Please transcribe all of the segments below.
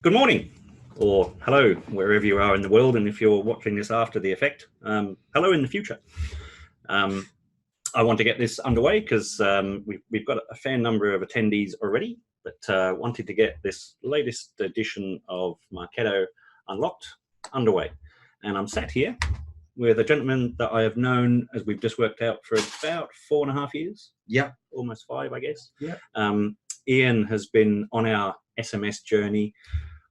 Good morning, or hello, wherever you are in the world, and if you're watching this after the effect, hello in the future. I want to get this underway because we've got a fair number of attendees already, but wanted to get this latest edition of Marketo Unlocked underway. And I'm sat here with a gentleman that I have known, as we've just worked out, for about 4.5 years. Yeah. Almost 5, I guess. Yeah. Ian has been on our SMS journey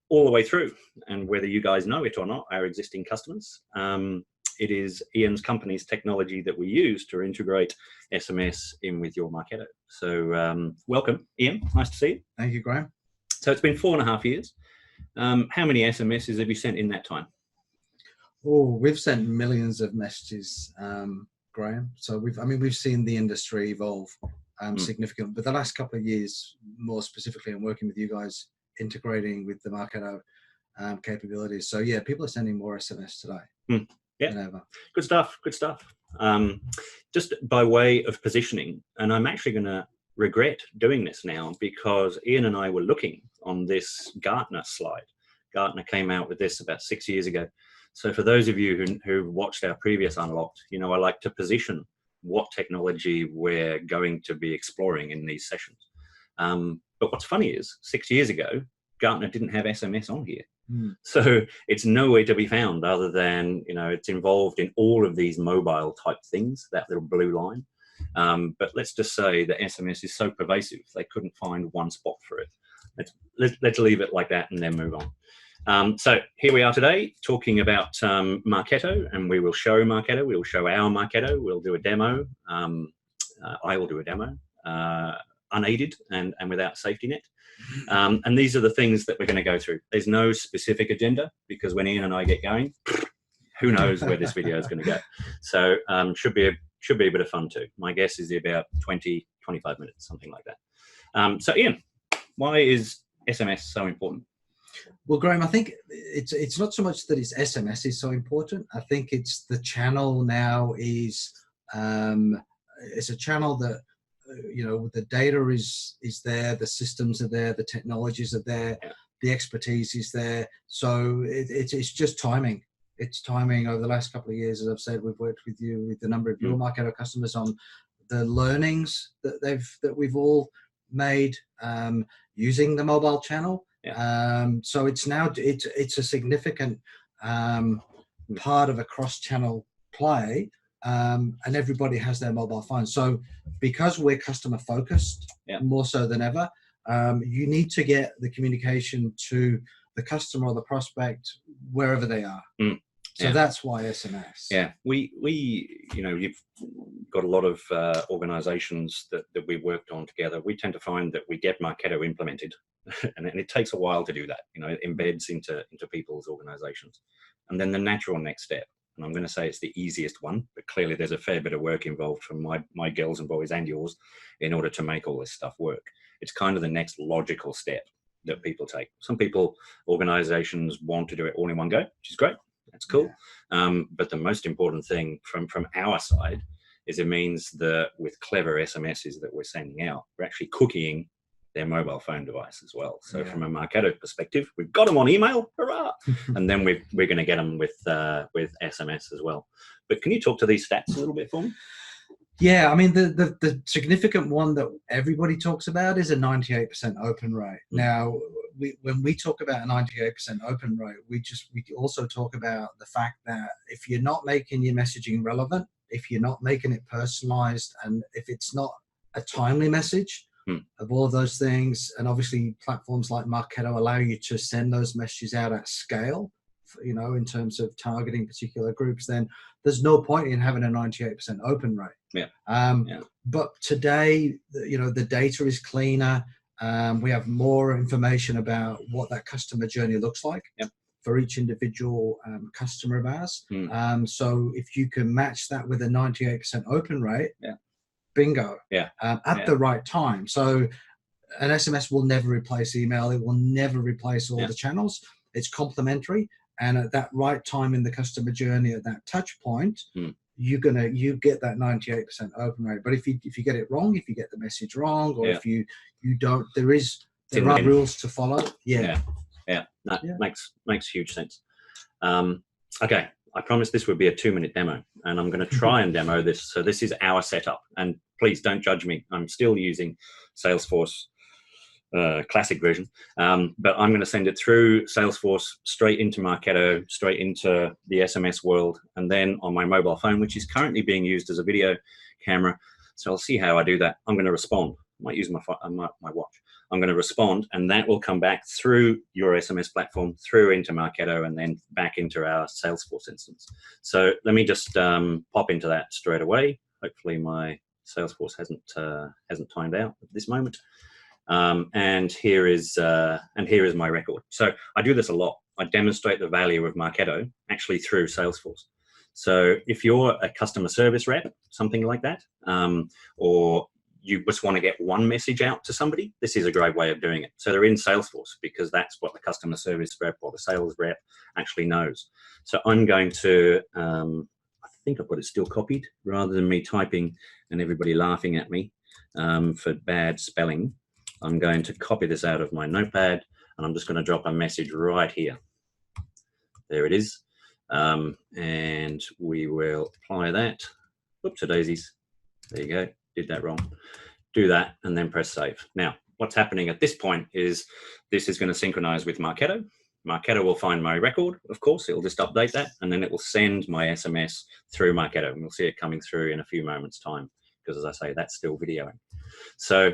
all the way through, and whether you guys know it or not, our existing customers, it is Ian's company's technology that we use to integrate SMS in with your Marketo. So welcome, Ian. Nice to see you. Thank you, Graham. So it's been 4.5 years. How many SMSs have you sent in that time? Oh, we've sent millions of messages, Graham. So we've seen the industry evolve significantly, but the last couple of years, more specifically, I'm working with you guys, integrating with the Marketo capabilities. So yeah, people are sending more SMS today than ever. Good stuff. Good stuff. Just by way of positioning, and I'm actually going to regret doing this now because Ian and I were looking on this Gartner slide. Gartner came out with this about 6 years ago. So for those of you who watched our previous Unlocked, you know, I like to position what technology we're going to be exploring in these sessions. But what's funny is 6 years ago, Gartner didn't have SMS on here. So it's nowhere to be found other than, you know, it's involved in all of these mobile type things, that little blue line. But let's just say that SMS is so pervasive, they couldn't find one spot for it. Let's leave it like that and then move on. So here we are today talking about Marketo, and we will show Marketo. We will show our Marketo. We'll do a demo. I will do a demo. Unaided and without safety net. And these are the things that we're going to go through. There's no specific agenda because when Ian and I get going, who knows where this video is going to go. So should be a bit of fun too. My guess is about 20, 25 minutes, something like that. So Ian, why is SMS so important? Well, Graham, I think it's not so much that it's SMS is so important. I think it's the channel now is it's a channel that, you know, the data is there, the systems are there, the technologies are there, the expertise is there. So it's just timing. It's timing. Over the last couple of years, as I've said, we've worked with you, with a number of your Marketo customers on the learnings that we've all made using the mobile channel. So it's now it's a significant part of a cross-channel play. And everybody has their mobile phone. So because we're customer focused more so than ever, you need to get the communication to the customer or the prospect wherever they are. So that's why SMS. Yeah, we you know, you've got a lot of organizations that we've worked on together. We tend to find that we get Marketo implemented and it takes a while to do that. You know, it embeds into people's organizations. And then the natural next step, and I'm going to say it's the easiest one, but clearly there's a fair bit of work involved from my girls and boys and yours in order to make all this stuff work. It's kind of the next logical step that people take. Some people, organizations want to do it all in one go, which is great. That's cool. But the most important thing from our side is it means that with clever SMSs that we're sending out, we're actually cookieing their mobile phone device as well. So from a Marketo perspective, we've got them on email, hurrah! And then we're going to get them with SMS as well. But can you talk to these stats a little bit for me? Yeah, I mean, the significant one that everybody talks about is a 98% open rate. Now, when we talk about a 98% open rate, we also talk about the fact that if you're not making your messaging relevant, if you're not making it personalized, and if it's not a timely message, of all of those things, and obviously platforms like Marketo allow you to send those messages out at scale, you know, in terms of targeting particular groups, then there's no point in having a 98% open rate. But today, you know, the data is cleaner. We have more information about what that customer journey looks like for each individual customer of ours. So if you can match that with a 98% open rate, bingo, at the right time. So an SMS will never replace email. It will never replace all the channels. It's complementary. And at that right time in the customer journey, at that touch point, you get that 98% open rate. But if you get it wrong, if you get the message wrong, or if you don't, there are rules to follow. Yeah, that Yeah. makes huge sense. Okay, I promised this would be a 2-minute demo, and I'm going to try and demo this. So this is our setup, and please don't judge me. I'm still using Salesforce classic version, but I'm going to send it through Salesforce straight into Marketo, straight into the SMS world, and then on my mobile phone, which is currently being used as a video camera. So I'll see how I do that. I'm going to respond. I might use my watch. I'm going to respond, and that will come back through your SMS platform, through into Marketo, and then back into our Salesforce instance. So let me just pop into that straight away. Hopefully my Salesforce hasn't timed out at this moment. And here is my record. So I do this a lot. I demonstrate the value of Marketo actually through Salesforce. So if you're a customer service rep, something like that, or you just want to get one message out to somebody, this is a great way of doing it. So they're in Salesforce because that's what the customer service rep or the sales rep actually knows. So I'm going to, I think I've got it still copied rather than me typing and everybody laughing at me for bad spelling. I'm going to copy this out of my notepad, and I'm just going to drop a message right here. There it is. And we will apply that. Oops, daisies. There you go. Did that wrong. Do that and then press save. Now, what's happening at this point is this is going to synchronize with Marketo. Marketo will find my record, of course. It'll just update that, and then it will send my SMS through Marketo. And we'll see it coming through in a few moments' time, because as I say, that's still videoing. So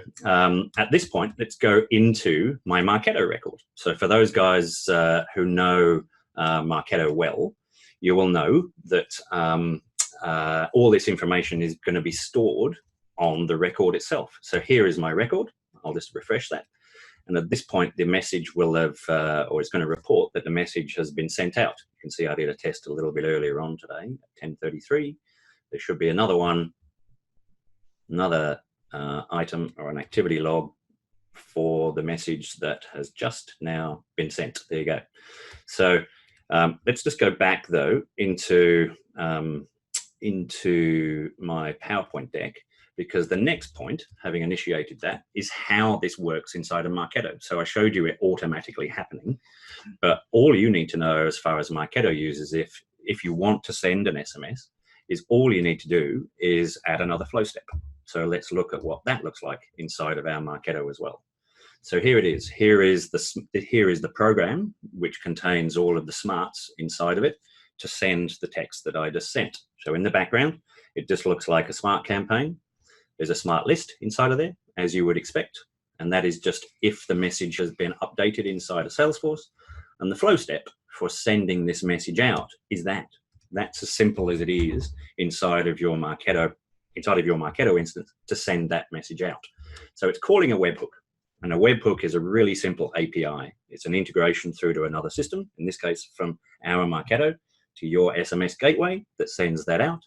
at this point, let's go into my Marketo record. So for those guys who know Marketo well, you will know that all this information is going to be stored on the record itself. So here is my record. I'll just refresh that. And at this point, the message will have, or it's going to report that the message has been sent out. You can see I did a test a little bit earlier on today at 10:33. There should be another one, another item or an activity log for the message that has just now been sent. There you go. So let's just go back though into my PowerPoint deck, because the next point, having initiated that, is how this works inside of Marketo. So I showed you it automatically happening, but all you need to know as far as Marketo users, if you want to send an SMS, is all you need to do is add another flow step. So let's look at what that looks like inside of our Marketo as well. So here it is. Here is the program, which contains all of the smarts inside of it to send the text that I just sent. So in the background, it just looks like a smart campaign. There's a smart list inside of there, as you would expect. And that is just if the message has been updated inside of Salesforce. And the flow step for sending this message out is that. That's as simple as it is inside of your Marketo instance to send that message out. So it's calling a webhook. And a webhook is a really simple API. It's an integration through to another system, in this case from our Marketo to your SMS gateway that sends that out.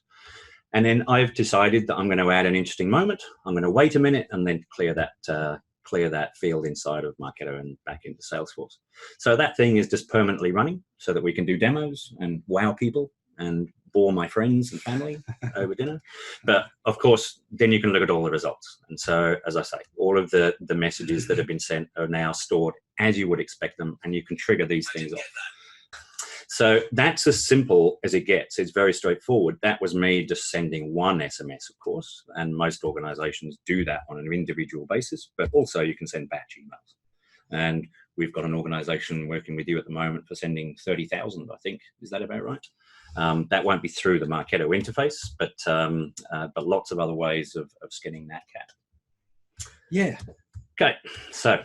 And then I've decided that I'm going to add an interesting moment. I'm going to wait a minute and then clear that field inside of Marketo and back into Salesforce. So that thing is just permanently running so that we can do demos and wow people and bore my friends and family over dinner. But of course, then you can look at all the results. And so, as I say, all of the messages that have been sent are now stored as you would expect them, and you can trigger these things off. So that's as simple as it gets. It's very straightforward. That was me just sending one SMS, of course, and most organizations do that on an individual basis, but also you can send batch emails. And we've got an organization working with you at the moment for sending 30,000, I think. Is that about right? That won't be through the Marketo interface, but lots of other ways of skinning that cat. Yeah. Okay, so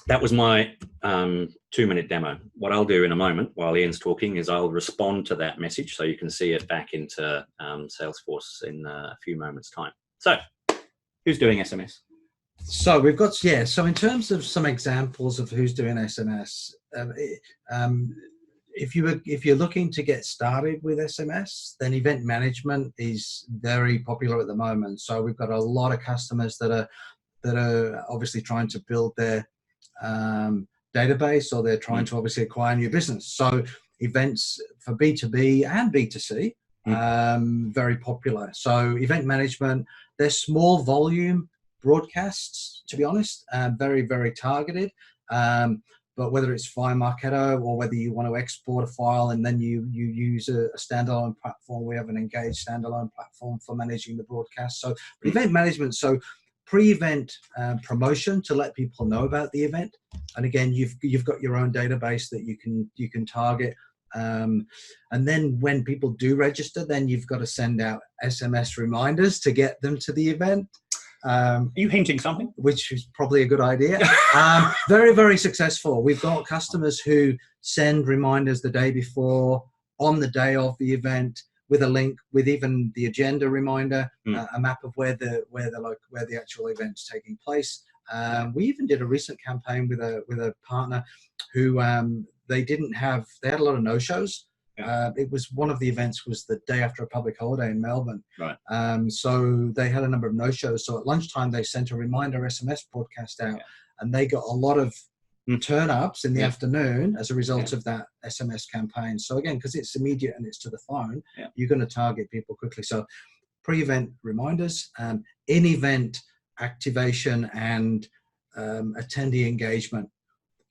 that was my 2-minute demo. What I'll do in a moment while Ian's talking is I'll respond to that message so you can see it back into Salesforce in a few moments' time. So who's doing SMS? So we've got, yeah, so in terms of some examples of who's doing SMS, if you're looking to get started with SMS, then event management is very popular at the moment. So we've got a lot of customers that are obviously trying to build their database, or they're trying to obviously acquire new business. So events for B2B and B2C, very popular. So event management, they're small volume broadcasts, to be honest, very, very targeted. but whether it's via Marketo or whether you want to export a file and then you use a standalone platform, we have an engaged standalone platform for managing the broadcast. So event management, so pre-event promotion to let people know about the event. And again, you've got your own database that you can target. And then when people do register, then you've got to send out SMS reminders to get them to the event. Are you hinting something? Which is probably a good idea. Very, very successful. We've got customers who send reminders the day before, on the day of the event, with a link, with even the agenda reminder, a map of where the actual event's taking place. We even did a recent campaign with a partner who they had a lot of no-shows. It was one of the events was the day after a public holiday in Melbourne. Right. So they had a number of no-shows. So at lunchtime, they sent a reminder SMS broadcast out, and they got a lot of turn-ups in the afternoon as a result of that SMS campaign. So again, because it's immediate and it's to the phone, you're going to target people quickly. So pre-event reminders, in-event activation, and attendee engagement.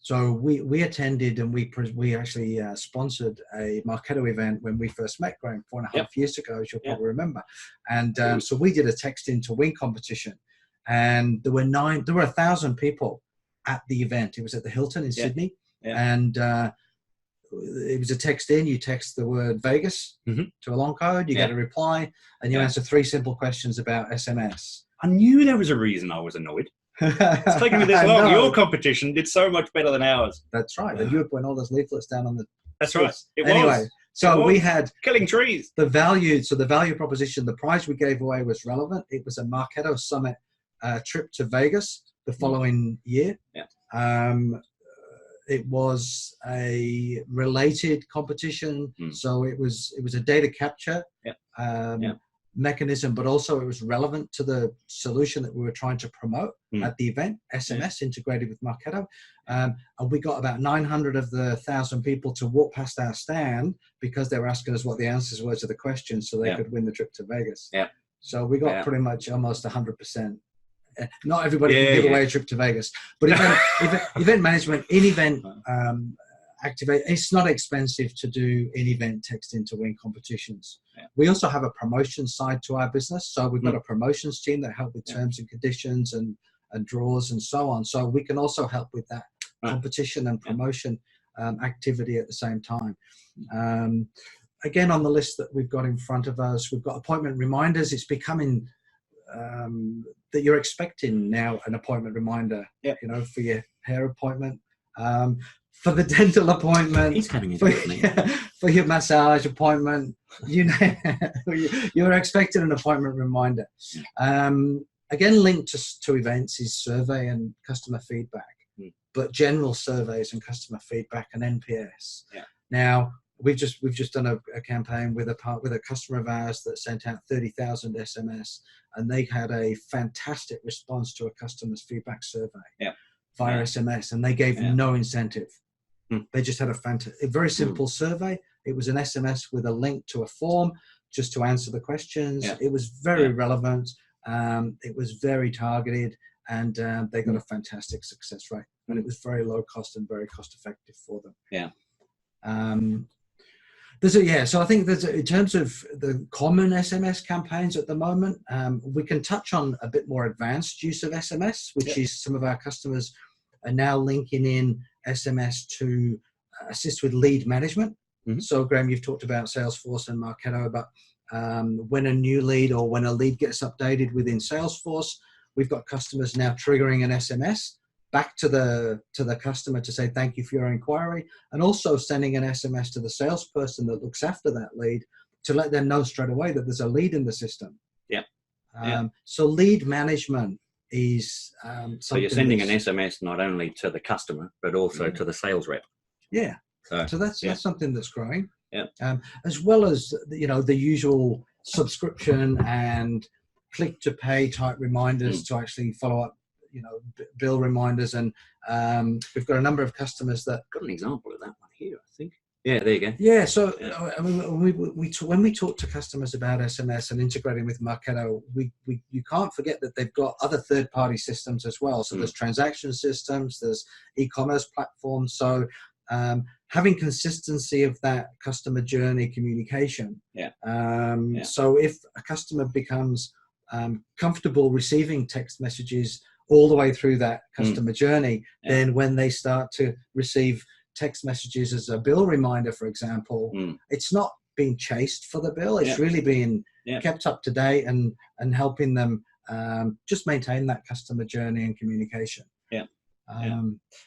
So we attended and we actually sponsored a Marketo event when we first met, Graham, 4.5 years ago, as you'll probably remember. And so we did a text in to win competition, and there were 1,000 people at the event. It was at the Hilton in Sydney, and it was a text in. You text the word Vegas to a long code. You get a reply, and you answer 3 simple questions about SMS. I knew there was a reason I was annoyed. It's taken me this long. Your competition did so much better than ours. That's right. And you were putting all those leaflets down on the. That's right. Anyway, so we had killing trees. The value proposition, the prize we gave away was relevant. It was a Marketo Summit trip to Vegas the following year. It was a related competition, so it was a data capture mechanism, but also it was relevant to the solution that we were trying to promote at the event, SMS integrated with Marketo. And we got about 900 of the 1,000 people to walk past our stand because they were asking us what the answers were to the questions so they could win the trip to Vegas. So we got pretty much almost 100%. Not everybody can give away a trip to Vegas, but event management, in-event activate. It's not expensive to do in-event text in to win competitions. We also have a promotion side to our business. So we've got a promotions team that help with terms and conditions and draws and so on. So we can also help with that competition and promotion activity at the same time. Again, on the list that we've got in front of us, we've got appointment reminders. It's becoming that you're expecting now an appointment reminder, for your hair appointment, for the dental appointment, he's coming in for your massage appointment, you're expecting an appointment reminder. Again, linked to events is survey and customer feedback, but general surveys and customer feedback and NPS. Now, we've just done a campaign with a customer of ours that sent out 30,000 SMS, and they had a fantastic response to a customer's feedback survey via SMS, and they gave no incentive. They just had a very simple survey. It was an SMS with a link to a form just to answer the questions. It was very relevant. It was very targeted, and they got a fantastic success rate. And it was very low cost and very cost effective for them. So I think in terms of the common SMS campaigns at the moment, we can touch on a bit more advanced use of SMS, which is some of our customers are now linking in SMS to assist with lead management. So Graham, you've talked about Salesforce and Marketo about when a new lead or when a lead gets updated within Salesforce, we've got customers now triggering an SMS back to the customer to say thank you for your inquiry, and also sending an SMS to the salesperson that looks after that lead to let them know straight away that there's a lead in the system. So lead management is so you're sending an SMS not only to the customer but also to the sales rep. So that's something that's growing. As well as the usual subscription and click to pay type reminders to actually follow up, bill reminders, and we've got a number of customers that got an example of that one here, I think. Yeah, there you go. Yeah, so Yeah. I mean, when we talk to customers about SMS and integrating with Marketo, you can't forget that they've got other third-party systems as well. So there's transaction systems, there's e-commerce platforms. So having consistency of that customer journey communication. Yeah. So if a customer becomes comfortable receiving text messages all the way through that customer journey, then when they start to receive text messages as a bill reminder, for example, it's not being chased for the bill. It's really being kept up to date and helping them just maintain that customer journey and communication.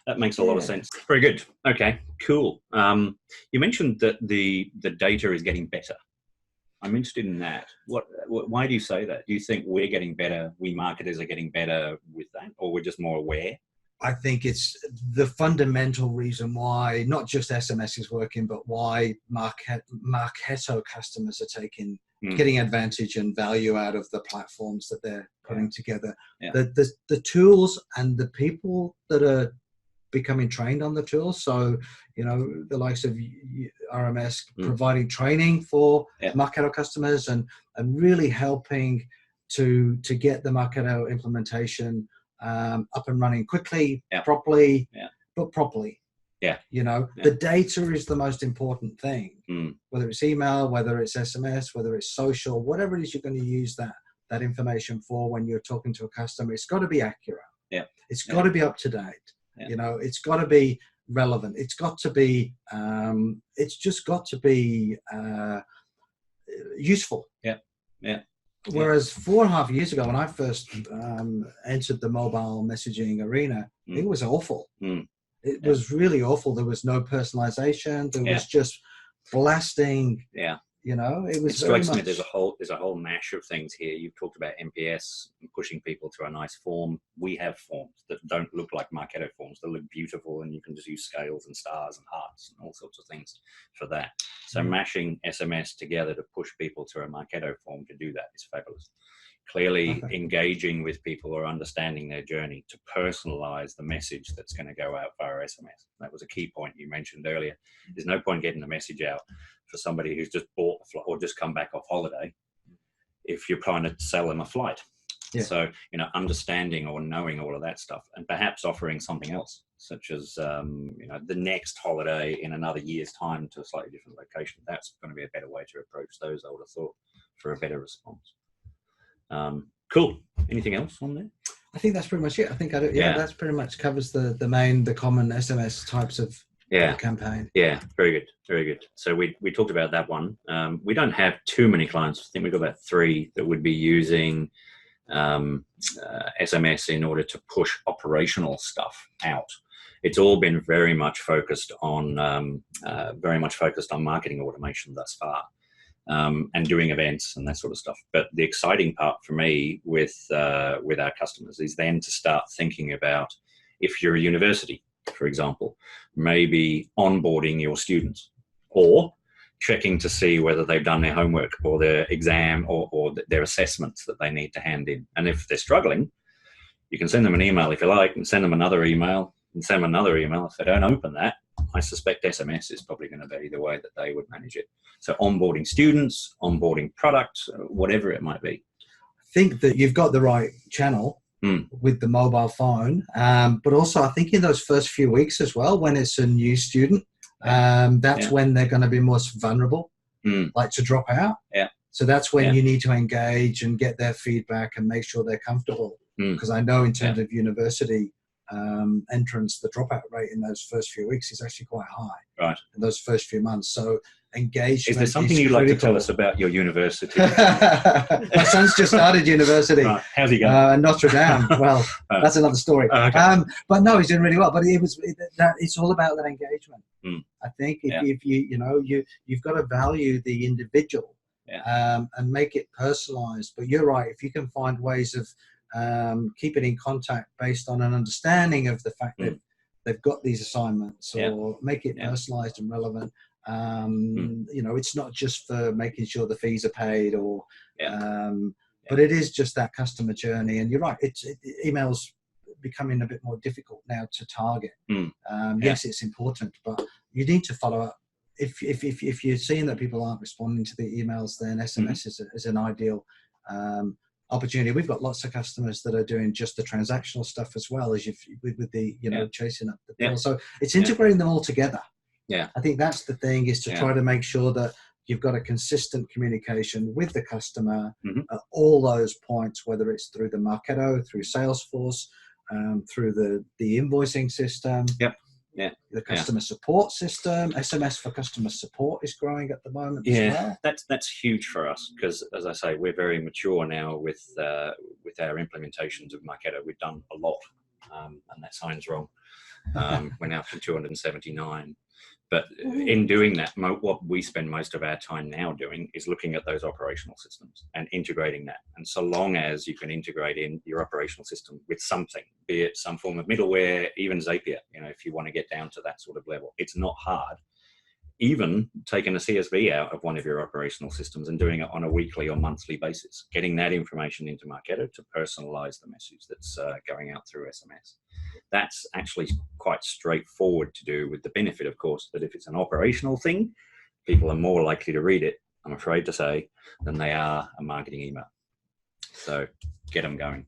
That makes a lot of sense. Very good. Okay, cool. You mentioned that the data is getting better. I'm interested in that. Why do you say that? Do you think we're getting better, we marketers are getting better with that, or we're just more aware? I think it's the fundamental reason why not just SMS is working, but why Marketo customers are getting advantage and value out of the platforms that they're putting together. The tools and the people that are becoming trained on the tools. So, you know, the likes of RMS providing training for Marketo customers and really helping to get the Marketo implementation up and running quickly, properly, but properly. You know, the data is the most important thing, whether it's email, whether it's SMS, whether it's social, whatever it is you're going to use that information for when you're talking to a customer, it's got to be accurate. It's got to be up to date. You know, it's got to be relevant. It's got to be, it's just got to be useful. Whereas 4.5 years ago, when I first entered the mobile messaging arena, it was awful. It was really awful. There was no personalization. There was just blasting. You know, it was. It strikes me there's a whole mash of things here. You've talked about MPS and pushing people to a nice form. We have forms that don't look like Marketo forms. They look beautiful, and you can just use scales and stars and hearts and all sorts of things for that. So mashing SMS together to push people to a Marketo form to do that is fabulous. Clearly engaging with people or understanding their journey to personalize the message that's going to go out via SMS. That was a key point you mentioned earlier. There's no point getting the message out for somebody who's just bought a flight or just come back off holiday if you're trying to sell them a flight. So, you know, understanding or knowing all of that stuff and perhaps offering something else, such as, you know, the next holiday in another year's time to a slightly different location. That's going to be a better way to approach those, I would have thought, for a better response. Cool. Anything else on there? I think that's pretty much it. I think that's pretty much covers the common SMS types of campaign. Very good, very good. So we talked about that one. We don't have too many clients. I think we've got about 3 that would be using SMS in order to push operational stuff out. It's all been very much focused on marketing automation thus far. And doing events and that sort of stuff. But the exciting part for me with our customers is then to start thinking about, if you're a university, for example, maybe onboarding your students or checking to see whether they've done their homework or their exam or their assessments that they need to hand in. And if they're struggling, you can send them an email if you like, and send them another email, and send them another email. If they don't open that, I suspect SMS is probably going to be the way that they would manage it. So onboarding students, onboarding products, whatever it might be. I think that you've got the right channel with the mobile phone, but also I think in those first few weeks as well, when it's a new student, that's when they're going to be most vulnerable, like to drop out. So that's when you need to engage and get their feedback and make sure they're comfortable. Because I know in terms of university entrance, the dropout rate in those first few weeks is actually quite high. In those first few months. So engagement. Is there something you'd like to tell us about your university? My son's just started university. How's he going? Notre Dame. Well, that's another story. But no, he's doing really well. But it's all about that engagement. I think if you've got to value the individual and make it personalized. But you're right. If you can find ways of keeping in contact based on an understanding of the fact that they've got these assignments, or make it personalized and relevant. You know, it's not just for making sure the fees are paid, or but it is just that customer journey. And you're right, email's becoming a bit more difficult now to target. Yes, it's important, but you need to follow up if you're seeing that people aren't responding to the emails, then SMS is an ideal opportunity. We've got lots of customers that are doing just the transactional stuff as well as with the chasing up the bill. So it's integrating them all together. Yeah, I think that's the thing, is to try to make sure that you've got a consistent communication with the customer at all those points, whether it's through the Marketo, through Salesforce, through the invoicing system. The customer support system. SMS for customer support is growing at the moment as well. That's huge for us, because, as I say, we're very mature now with our implementations of Marketo. We've done a lot, and that sounds wrong. We're now to 279. But in doing that, what we spend most of our time now doing is looking at those operational systems and integrating that. And so long as you can integrate in your operational system with something, be it some form of middleware, even Zapier, if you want to get down to that sort of level, it's not hard. Even taking a CSV out of one of your operational systems and doing it on a weekly or monthly basis, getting that information into Marketo to personalize the message that's going out through SMS. That's actually quite straightforward to do, with the benefit, of course, that if it's an operational thing, people are more likely to read it, I'm afraid to say, than they are a marketing email. So get them going.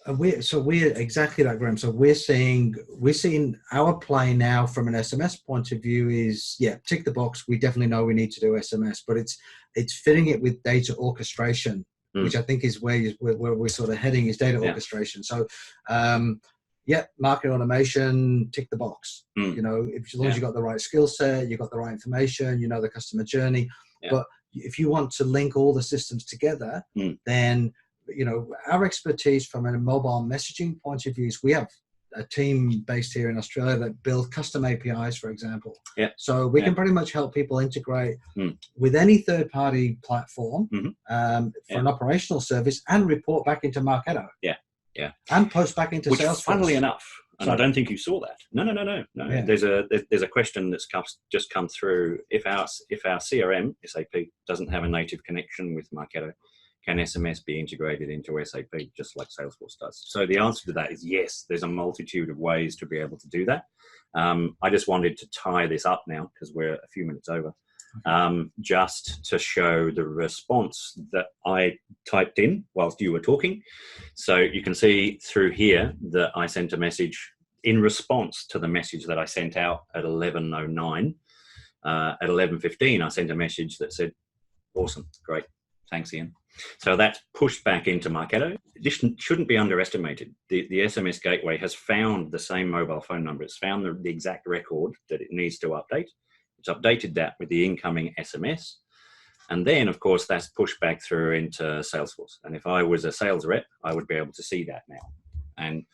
We're exactly that, Graham. So we're seeing our play now from an SMS point of view is, tick the box. We definitely know we need to do SMS, but it's fitting it with data orchestration, which I think is where we're sort of heading, is data orchestration. So, market automation, tick the box. As long as you've got the right skill set, you've got the right information, the customer journey. But if you want to link all the systems together, then our expertise from a mobile messaging point of view is we have a team based here in Australia that build custom APIs, for example. So we can pretty much help people integrate with any third-party platform for an operational service and report back into Marketo. And post back into Salesforce. Funnily enough, and I don't think you saw that. No. There's a question that's just come through. If our CRM SAP doesn't have a native connection with Marketo, can SMS be integrated into SAP just like Salesforce does? So the answer to that is yes. There's a multitude of ways to be able to do that. I just wanted to tie this up now, because we're a few minutes over, just to show the response that I typed in whilst you were talking. So you can see through here that I sent a message in response to the message that I sent out at 11:09. At 11:15, I sent a message that said, "Awesome, great, thanks, Ian." So that's pushed back into Marketo. This shouldn't be underestimated. The SMS gateway has found the same mobile phone number. It's found the exact record that it needs to update. It's updated that with the incoming SMS. And then, of course, that's pushed back through into Salesforce. And if I was a sales rep, I would be able to see that now. And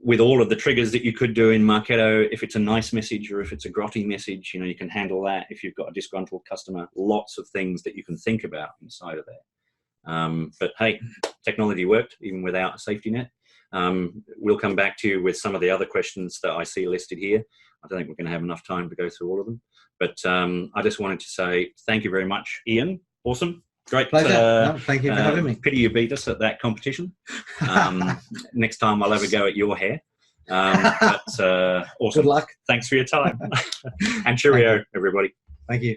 with all of the triggers that you could do in Marketo, if it's a nice message or if it's a grotty message, you can handle that. If you've got a disgruntled customer, lots of things that you can think about inside of there. But hey, technology worked even without a safety net. We'll come back to you with some of the other questions that I see listed here. I don't think we're going to have enough time to go through all of them. But I just wanted to say thank you very much, Ian. Awesome. Great. Pleasure. Thank you for having me. Pity you beat us at that competition. Next time I'll have a go at your hair. But awesome. Good luck. Thanks for your time. And cheerio, everybody. Thank you.